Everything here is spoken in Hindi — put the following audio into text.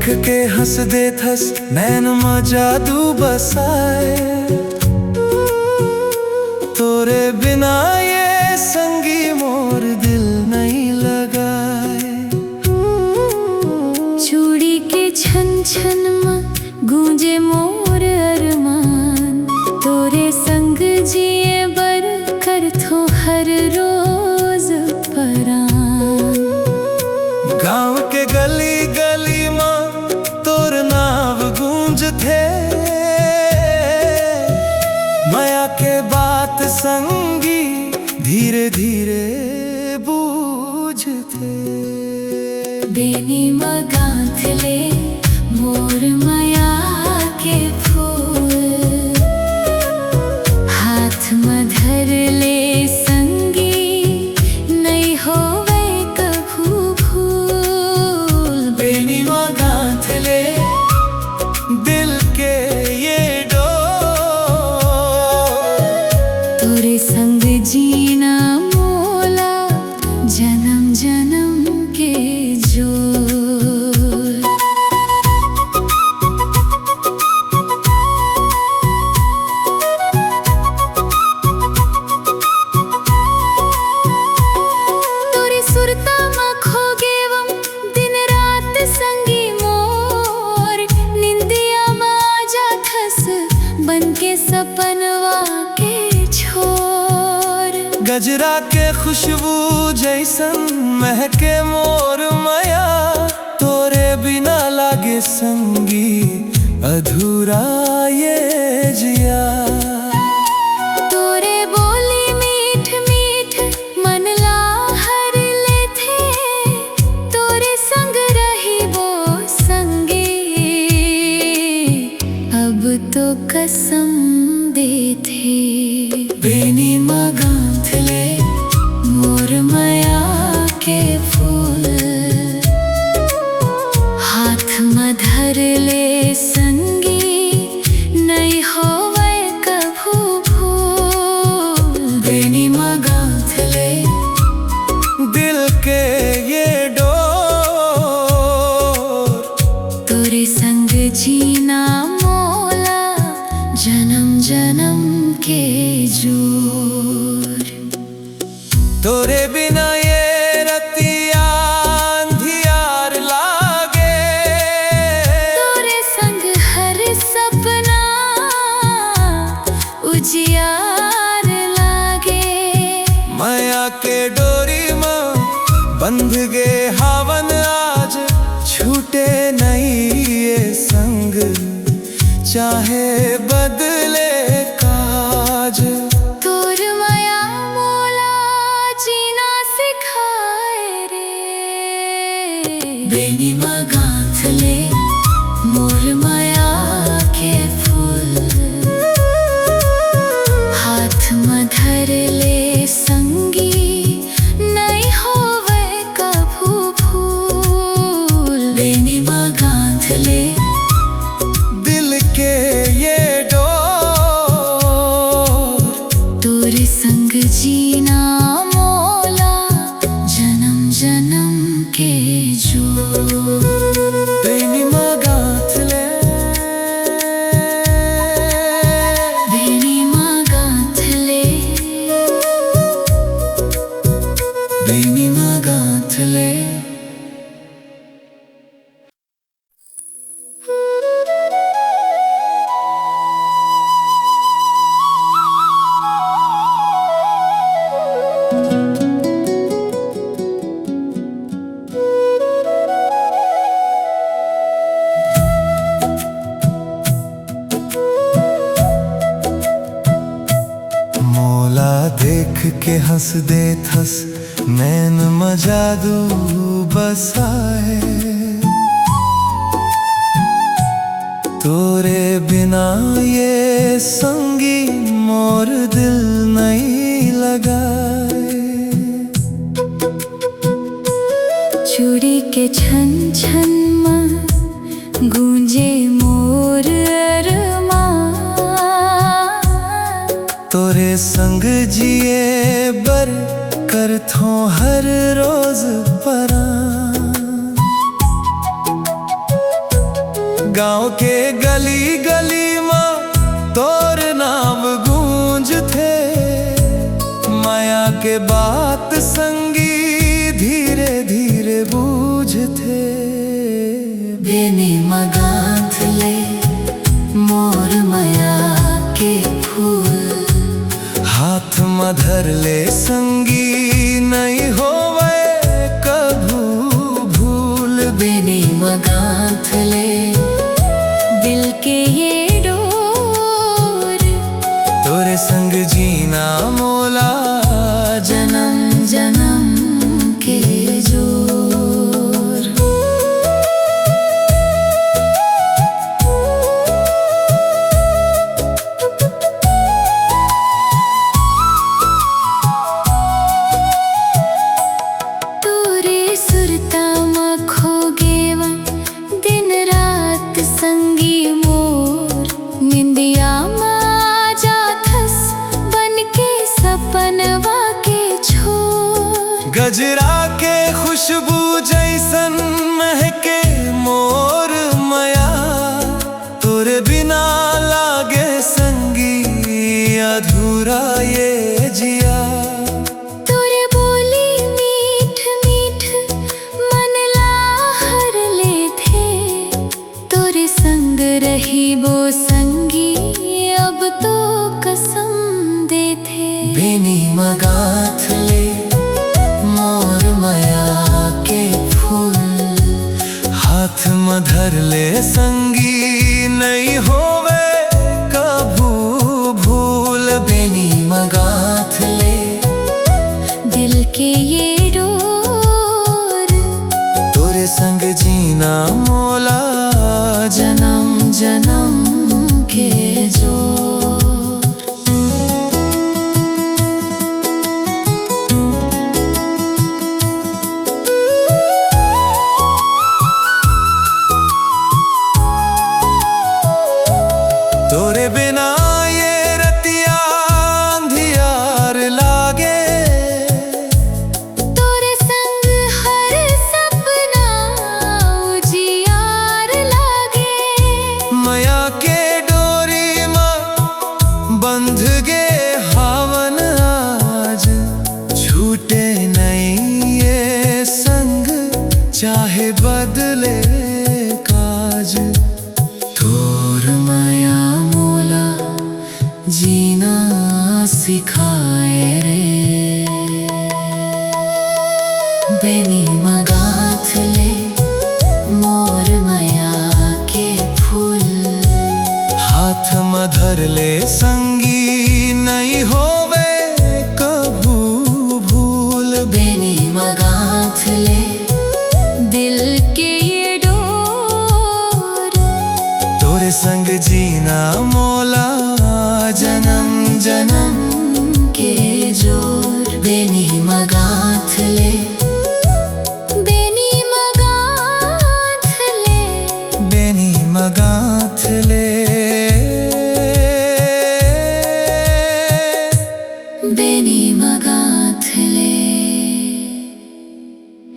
देख के हंस दे थस नैन में जादू बसाए। तोरे बिना ये संगी मोर दिल नहीं लगाए। चूड़ी के छन छन में गूंजे मोर अरमान। तोरे संग जिए बर कर थो हर रोज परान। गाँव के गली गली में तोर नाव गूंज थे। माया के बात संगी धीरे धीरे बूझ थे। बेनी में गांथ ले मोर माया के फूल। हाथ में धर ले संगी नहीं होवे कभू भूल। बेनी में गांथ ले दिल के ये डोर। तोरे संग जीना मोला जन्म जन्म के जोर। तोरी सुरता में खो गेवम दिन रात संगी मोर। निंदिया में आजा खस बन के सपनवा के छोर। गजरा के खुशबू जैसन महके मोर माया। तोरे बिना लागे संगी अधूरा ये जिया। तोरे बोली मीठ मीठ मन ला हर ले थे। तोरे संग रही वो संगी अब तो कसम दे थे। बेनी में गांथ ले मोर माया के फूल। हाथ में धर ले संगी नहीं होवे कभू भूल। बेनी में गांथ ले दिल के ये डोर। तोरे संग जीना मोला जन्म जन्म के जोर। तोरे बिना ये रतिया अंधियार लागे। तोरे संग हर सपना उजियार लागे। माया के डोरी में बंध गे हावन आज। छूटे नहीं ये संग चाहे बदले काज। तोर माया मोला जीना सिखाए रे। बेनी में गांथ ले मोर माया के फूल। हाथ में धर ले संगी नहीं होवे कभू भूल। बेनी में गांथ ले दिल के ये डोर। तोरे संग जीना मोला जन्म जन्म के जोर। बेनी में गांथ ले। बेनी में गांथ ले। बेनी में गांथ ले। मोला देख के हंस दे थस नैन में जादू बसाए। तोरे बिना ये संगी मोर दिल नहीं लगाए। चूड़ी के छन छन में गूंजे मोर अरमान। तोरे संग जिए बर कर थो हर रोज परान। गाँव के गली गली माँ तोर नाम गूंज थे। माया के बात संगी धीरे धीरे बूझ थे। बेनी मगाथ ले मोर माया के फूल, हाथ मधर ले संगी नहीं होवे कभू भूल। बेनी मगाथ ले दिल के ये डोर, तोरे संग जीना मोला जन्म जन्म के जोर। तोरे सुरता में खो गेवन दिन रात संगी मोर, निंदिया मा जाथस बन के सपनवा के छोर। गजरा के खुशबू जैसन महके मोर माया, तोरे बिना लागे संगी अधूरा ये जिया। तोरे बोली मीठ मीठ मन लाहर ले थे, तोरे संग रही वो संगी अब तो कसम दे थे। बेनी मगाथ ले मोर माया के फूल, हाथ मधर ले संगी नहीं होवे कभू भूल। बेनी मगाथ ले दिल के ये डोर, तोरे संग जीना मोला जन्म जन्म के जोर। तोरे बिना ये रतिया अंधियार लागे, तोरे संग हर सपना उजियार लागे। माया के डोरी माँ बंध गे हावन आज, छूटे नहीं ये संग चाहे बदले काज। तोर माया मोला जीना सिखाए रे। बेनी मगाथ ले मोर माया के फूल, हाथ मधर ले संगी नहीं होवे कभू भूल। बेनी मगाथ ले दिल के ये डोर, तोरे संग जीना मोला जन्म जन्म के जोर। बेनी मगाथ ले, बेनी मगाथ ले, बेनी मगाथ ले, बेनी मगाथ।